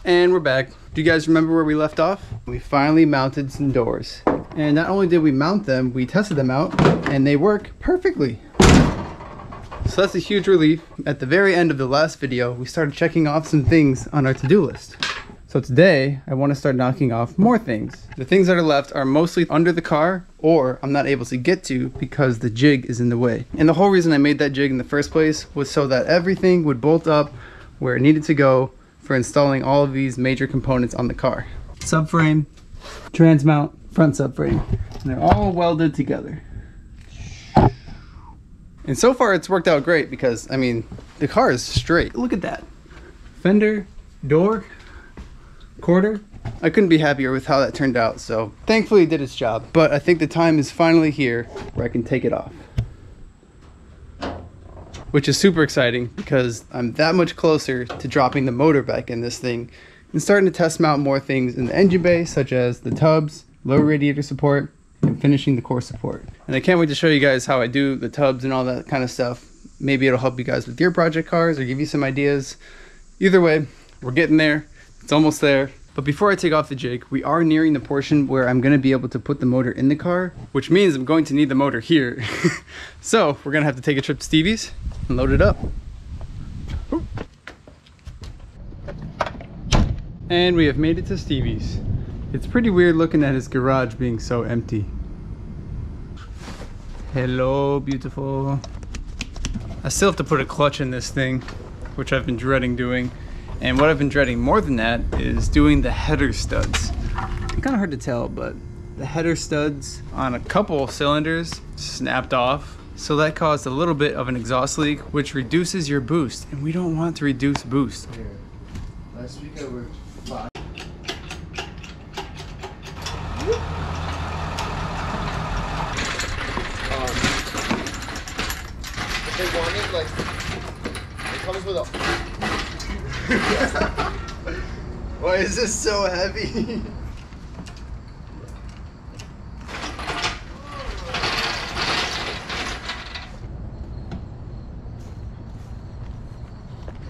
And we're back. Do you guys remember where we left off? We finally mounted some doors. And not only did we mount them, we tested them out and they work perfectly. So that's a huge relief. At the very end of the last video, we started checking off some things on our to-do list. So today, I want to start knocking off more things. The things that are left are mostly under the car, or I'm not able to get to because the jig is in the way. And the whole reason I made that jig in the first place was so that everything would bolt up where it needed to go for installing all of these major components on the car. Subframe, trans mount, front subframe. And they're all welded together. And so far it's worked out great because, I mean, the car is straight. Look at that. Fender, door, quarter. I couldn't be happier with how that turned out, so thankfully it did its job. But I think the time is finally here where I can take it off. Which is super exciting because I'm that much closer to dropping the motor back in this thing and starting to test mount more things in the engine bay, such as the tubs, lower radiator support, and finishing the core support. And I can't wait to show you guys how I do the tubs and all that kind of stuff. Maybe it'll help you guys with your project cars or give you some ideas. Either way, we're getting there. It's almost there. But before I take off the jig, we are nearing the portion where I'm going to be able to put the motor in the car, which means I'm going to need the motor here. So we're going to have to take a trip to Stevie's and load it up. Ooh. And we have made it to Stevie's. It's pretty weird looking at his garage being so empty. Hello, beautiful. I still have to put a clutch in this thing, which I've been dreading doing. And what I've been dreading more than that is doing the header studs. It's kind of hard to tell, but the header studs on a couple cylinders snapped off. So that caused a little bit of an exhaust leak, which reduces your boost. And we don't want to reduce boost. Here. Last week I worked 5. If they want it, like, it comes with a... Why is this so heavy?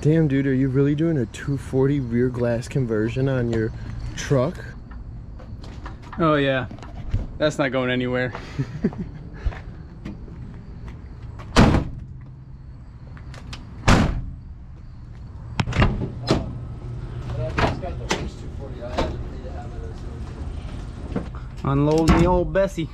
Damn, dude, are you really doing a 240 rear glass conversion on your truck? Oh yeah, that's not going anywhere. Unload the old Bessie.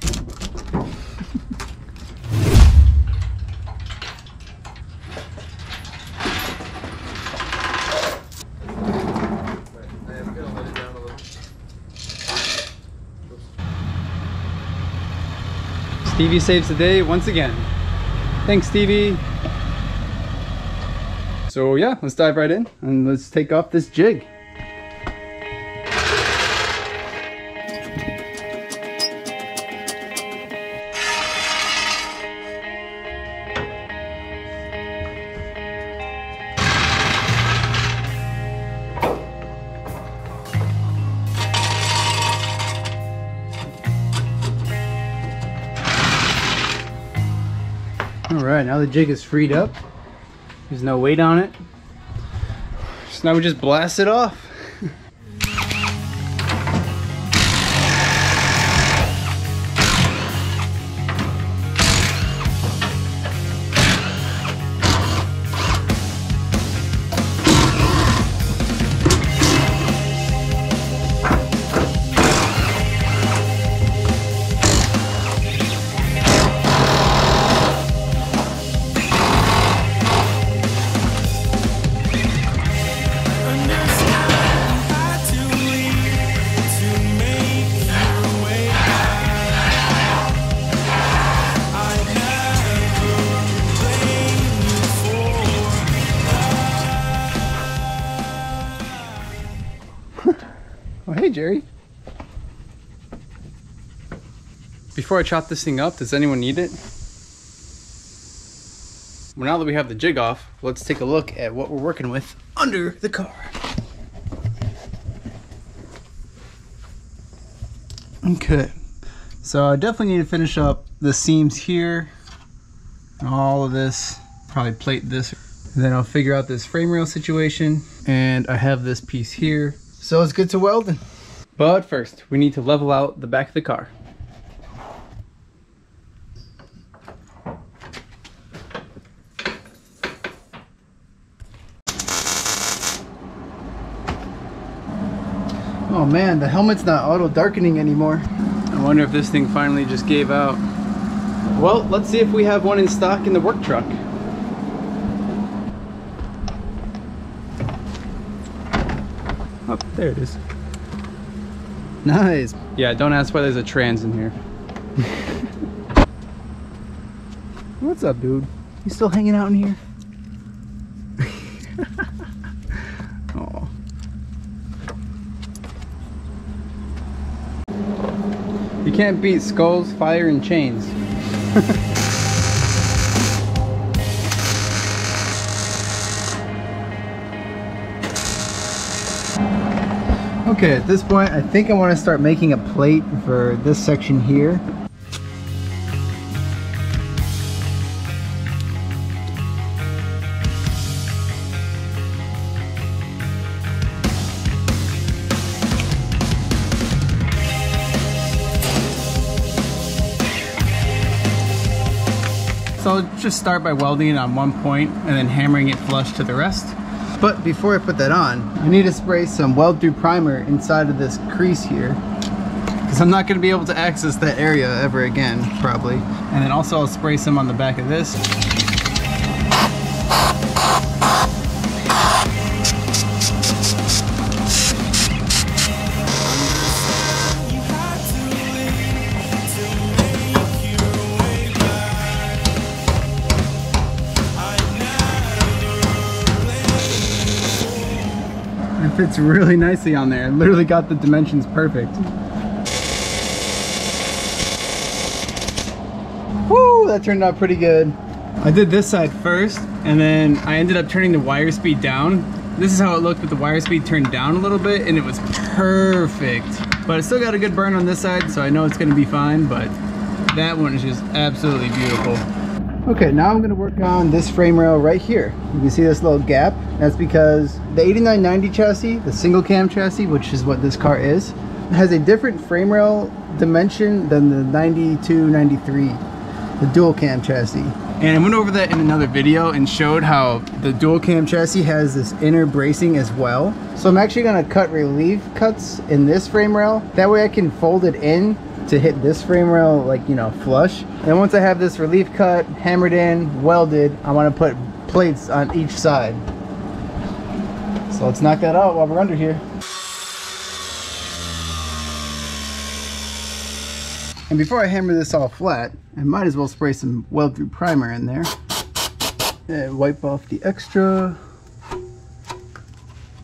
Stevie saves the day once again. Thanks, Stevie. So yeah, let's dive right in and let's take off this jig. Alright, now the jig is freed up. There's no weight on it. So now we just blast it off. Oh, hey, Jerry. Before I chop this thing up, does anyone need it? Well, now that we have the jig off, let's take a look at what we're working with under the car. Okay, so I definitely need to finish up the seams here, all of this, probably plate this, and then I'll figure out this frame rail situation. And I have this piece here, So let's get to welding. But first, we need to level out the back of the car. Oh man, the helmet's not auto darkening anymore. I wonder if this thing finally just gave out. Well, let's see if we have one in stock in the work truck. Oh, there it is. Nice. Yeah, don't ask why there's a trans in here. What's up, dude? You still hanging out in here? Oh. You can't beat skulls, fire, and chains. Okay, at this point, I think I want to start making a plate for this section here. So I'll just start by welding it on one point and then hammering it flush to the rest. But before I put that on, I need to spray some weld through primer inside of this crease here, because I'm not going to be able to access that area ever again, probably. And then also I'll spray some on the back of this. It fits really nicely on there. I literally got the dimensions perfect. Woo, that turned out pretty good. I did this side first, and then I ended up turning the wire speed down. This is how it looked with the wire speed turned down a little bit, and it was perfect. But I still got a good burn on this side, so I know it's gonna be fine, but that one is just absolutely beautiful. Okay, now I'm gonna work on this frame rail right here. You can see this little gap. That's because the 8990 chassis, the single cam chassis, which is what this car is, has a different frame rail dimension than the 9293, the dual cam chassis. And I went over that in another video and showed how the dual cam chassis has this inner bracing as well. So I'm actually gonna cut relief cuts in this frame rail. That way I can fold it in to hit this frame rail, like, you know, flush. And once I have this relief cut, hammered in, welded, I want to put plates on each side. So let's knock that out while we're under here. And before I hammer this all flat, I might as well spray some weld through primer in there. And wipe off the extra.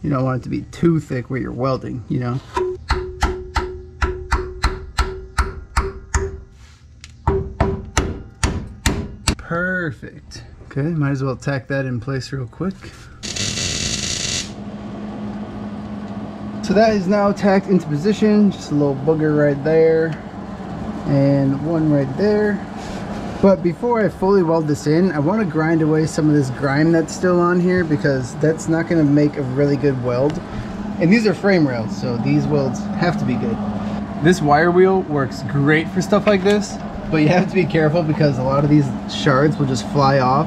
You don't want it to be too thick where you're welding, you know. Perfect. Okay, might as well tack that in place real quick. So that is now tacked into position. Just a little booger right there. And one right there. But before I fully weld this in, I want to grind away some of this grime that's still on here, because that's not going to make a really good weld. And these are frame rails, so these welds have to be good. This wire wheel works great for stuff like this. But you have to be careful because a lot of these shards will just fly off.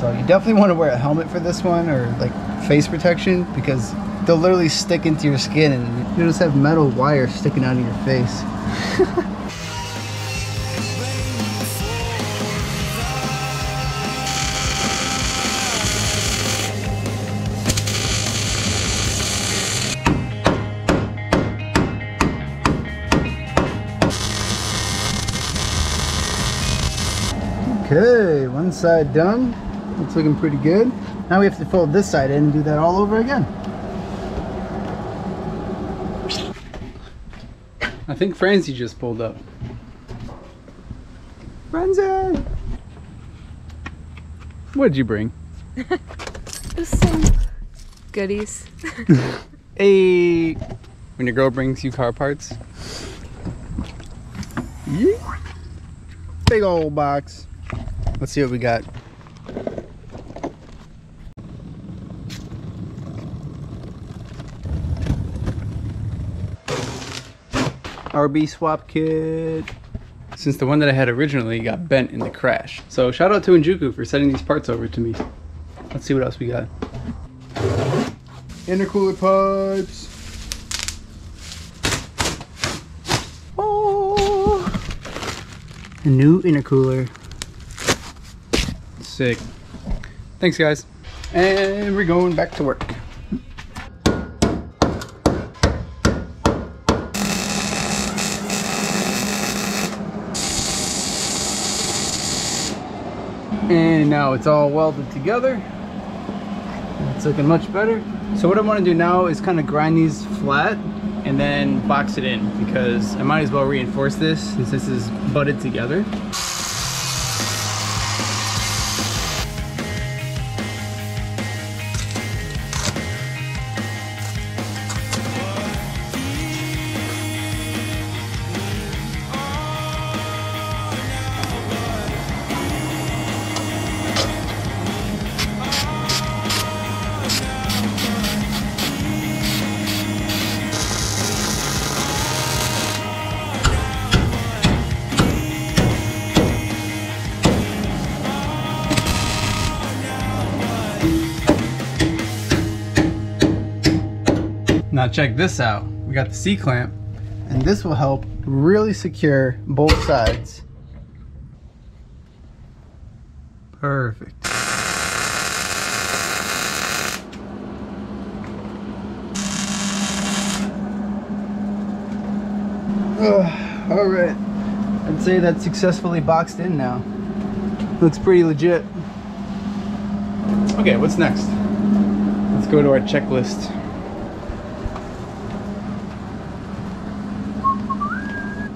So you definitely want to wear a helmet for this one, or like face protection, because they'll literally stick into your skin and you'll just have metal wire sticking out of your face. Okay, one side done. It's looking pretty good. Now we have to fold this side in and do that all over again. I think Francie just pulled up. Francie! What did you bring? Just some goodies. Hey! When your girl brings you car parts. Yeah. Big old box. Let's see what we got. RB swap kit. Since the one that I had originally got bent in the crash. So shout out to Injuku for sending these parts over to me. Let's see what else we got. Intercooler pipes. Oh, a new intercooler. Sick. Thanks guys. And we're going back to work. And now it's all welded together. It's looking much better. So what I want to do now is kind of grind these flat and then box it in, because I might as well reinforce this since this is butted together. Now check this out. We got the C-clamp, and this will help really secure both sides. Perfect. All right. I'd say that's successfully boxed in now. Looks pretty legit. Okay, what's next? Let's go to our checklist.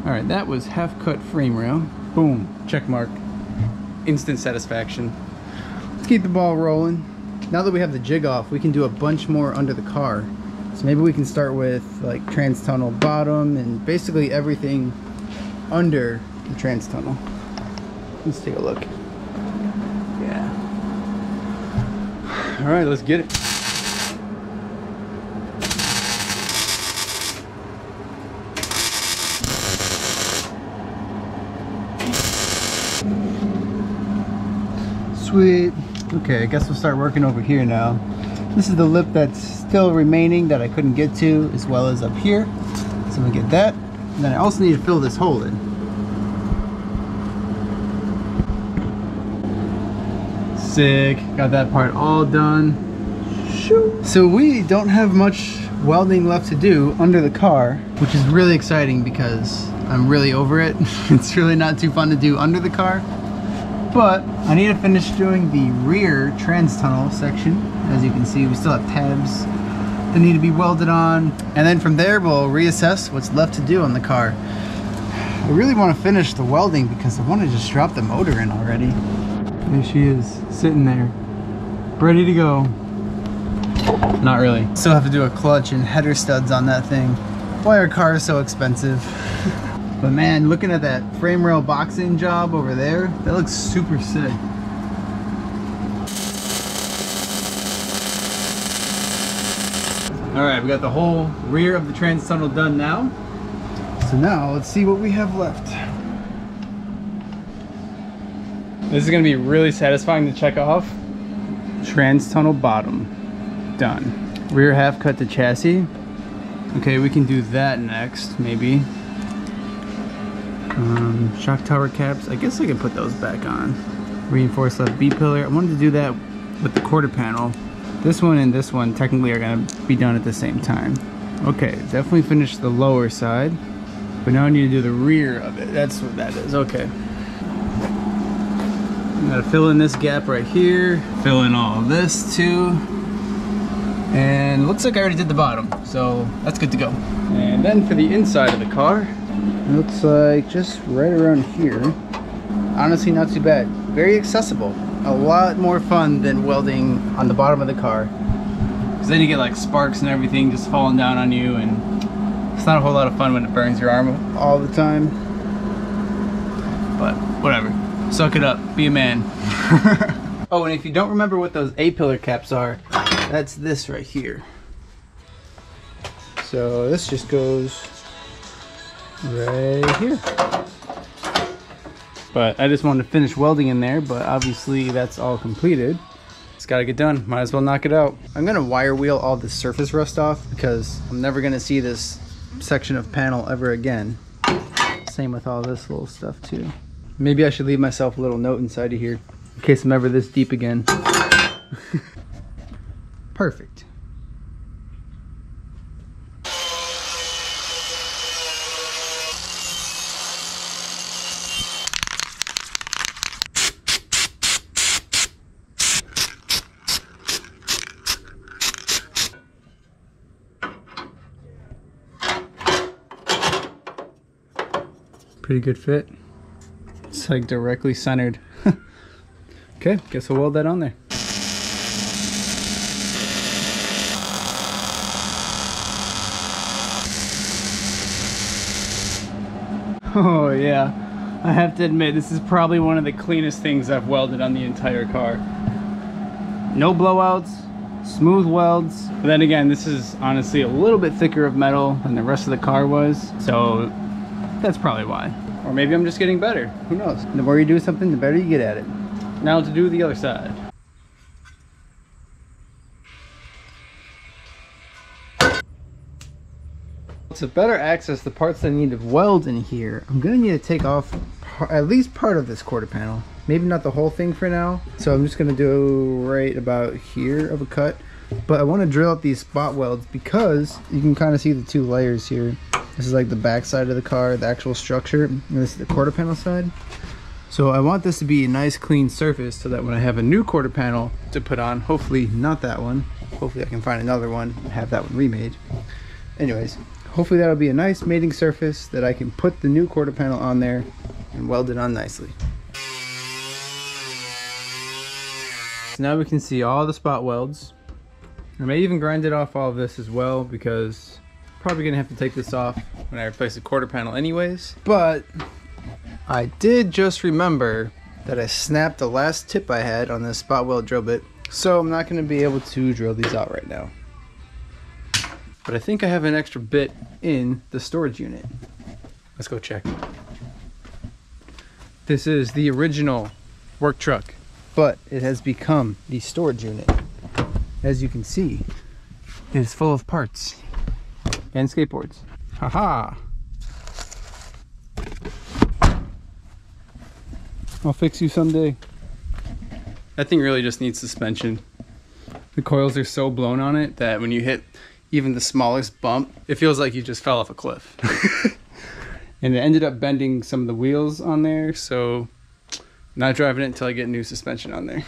Alright, that was half cut frame rail. Boom, check mark. Instant satisfaction. Let's keep the ball rolling. Now that we have the jig off, we can do a bunch more under the car. So maybe we can start with like trans tunnel bottom and basically everything under the trans tunnel. Let's take a look. Yeah. Alright, let's get it. Sweet. Okay, I guess we'll start working over here now. This is the lip that's still remaining that I couldn't get to, as well as up here. So we'll get that. And then I also need to fill this hole in. Sick. Got that part all done. Shoot. So we don't have much welding left to do under the car, which is really exciting because I'm really over it. It's really not too fun to do under the car. But I need to finish doing the rear trans tunnel section. As you can see, we still have tabs that need to be welded on. And then from there, we'll reassess what's left to do on the car. I really want to finish the welding because I want to just drop the motor in already. There she is, sitting there, ready to go. Not really. Still have to do a clutch and header studs on that thing. Why our car is so expensive. But man, looking at that frame rail boxing job over there, that looks super sick. Alright, we got the whole rear of the trans tunnel done now. So now, let's see what we have left. This is going to be really satisfying to check off. Trans tunnel bottom. Done. Rear half cut to chassis. Okay, we can do that next, maybe. Shock tower caps, I guess I can put those back on. Reinforced left B-pillar, I wanted to do that with the quarter panel. This one and this one technically are going to be done at the same time. Okay, definitely finished the lower side, but now I need to do the rear of it. That's what that is, okay. I'm going to fill in this gap right here, fill in all of this too. And looks like I already did the bottom, so that's good to go. And then for the inside of the car, looks like just right around here. Honestly, not too bad. Very accessible. A lot more fun than welding on the bottom of the car. Because then you get like sparks and everything just falling down on you, and it's not a whole lot of fun when it burns your arm all the time. But whatever. Suck it up. Be a man. Oh, and if you don't remember what those A-pillar caps are, that's this right here. So this just goes right here. But I just wanted to finish welding in there, but obviously that's all completed. It's gotta get done, might as well knock it out. I'm gonna wire wheel all the surface rust off because I'm never gonna see this section of panel ever again. Same with all this little stuff too. Maybe I should leave myself a little note inside of here in case I'm ever this deep again. Perfect. Pretty good fit. It's like directly centered. Okay, guess I'll weld that on there. Oh yeah, I have to admit this is probably one of the cleanest things I've welded on the entire car. No blowouts, smooth welds. But then again, this is honestly a little bit thicker of metal than the rest of the car was, so that's probably why. Or maybe I'm just getting better. Who knows? The more you do something, the better you get at it. Now to do the other side. To better access the parts that I need to weld in here, I'm gonna need to take off at least part of this quarter panel. Maybe not the whole thing for now. So I'm just gonna do right about here of a cut. But I wanna drill out these spot welds because you can kind of see the two layers here. This is like the back side of the car, the actual structure, and this is the quarter panel side. So I want this to be a nice clean surface so that when I have a new quarter panel to put on, hopefully not that one, hopefully I can find another one and have that one remade. Anyways, hopefully that'll be a nice mating surface that I can put the new quarter panel on there and weld it on nicely. So now we can see all the spot welds. I may even grind it off all of this as well because probably gonna have to take this off when I replace the quarter panel anyways. But I did just remember that I snapped the last tip I had on this spot weld drill bit, so I'm not gonna be able to drill these out right now. But I think I have an extra bit in the storage unit. Let's go check. This is the original work truck, but it has become the storage unit. As you can see, it is full of parts and skateboards. Haha! I'll fix you someday. That thing really just needs suspension. The coils are so blown on it that when you hit even the smallest bump, it feels like you just fell off a cliff. And it ended up bending some of the wheels on there, so I'm not driving it until I get new suspension on there.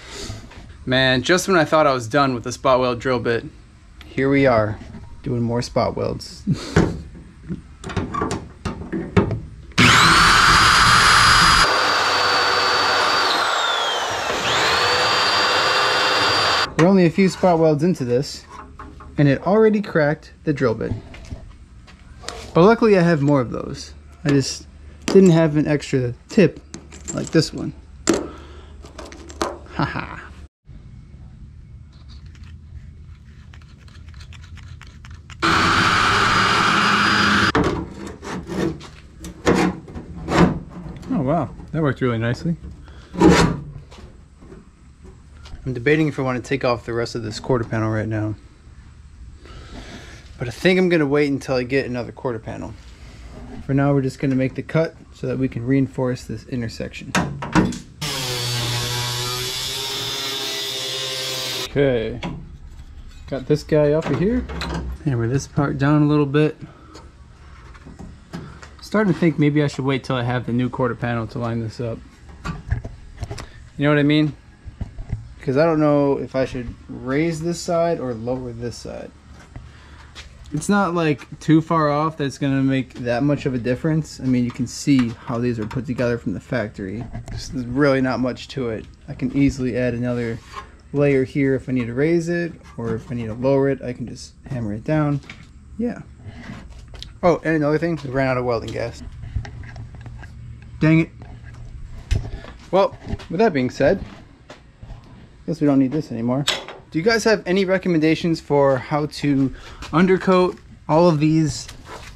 Man, just when I thought I was done with the spot weld drill bit, here we are doing more spot welds. We're only a few spot welds into this, and it already cracked the drill bit. But luckily I have more of those. I just didn't have an extra tip like this one. Haha. Oh wow, that worked really nicely. I'm debating if I want to take off the rest of this quarter panel right now. But I think I'm going to wait until I get another quarter panel. For now, we're just going to make the cut so that we can reinforce this intersection. Okay. Got this guy up here. Hammer this part down a little bit. Starting to think maybe I should wait till I have the new quarter panel to line this up. You know what I mean? Because I don't know if I should raise this side or lower this side. It's not like too far off that it's going to make that much of a difference. I mean, you can see how these are put together from the factory. There's really not much to it. I can easily add another layer here if I need to raise it, or if I need to lower it, I can just hammer it down. Yeah. Oh, and another thing, we ran out of welding gas. Dang it. Well, with that being said, guess we don't need this anymore. Do you guys have any recommendations for how to undercoat all of these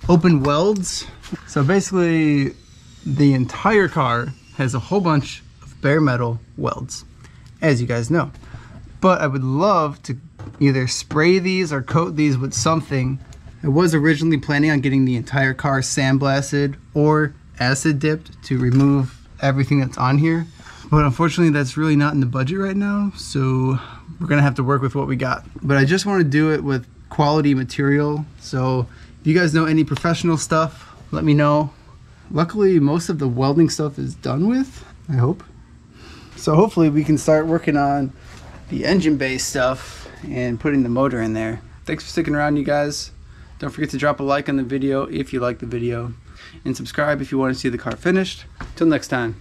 open welds? So basically, the entire car has a whole bunch of bare metal welds, as you guys know. But I would love to either spray these or coat these with something. I was originally planning on getting the entire car sandblasted or acid dipped to remove everything that's on here. But unfortunately, that's really not in the budget right now. So we're gonna have to work with what we got. But I just want to do it with quality material. So if you guys know any professional stuff, let me know. Luckily, most of the welding stuff is done with, I hope. So hopefully we can start working on the engine bay stuff and putting the motor in there. Thanks for sticking around, you guys. Don't forget to drop a like on the video if you like the video, and subscribe if you want to see the car finished. Till next time.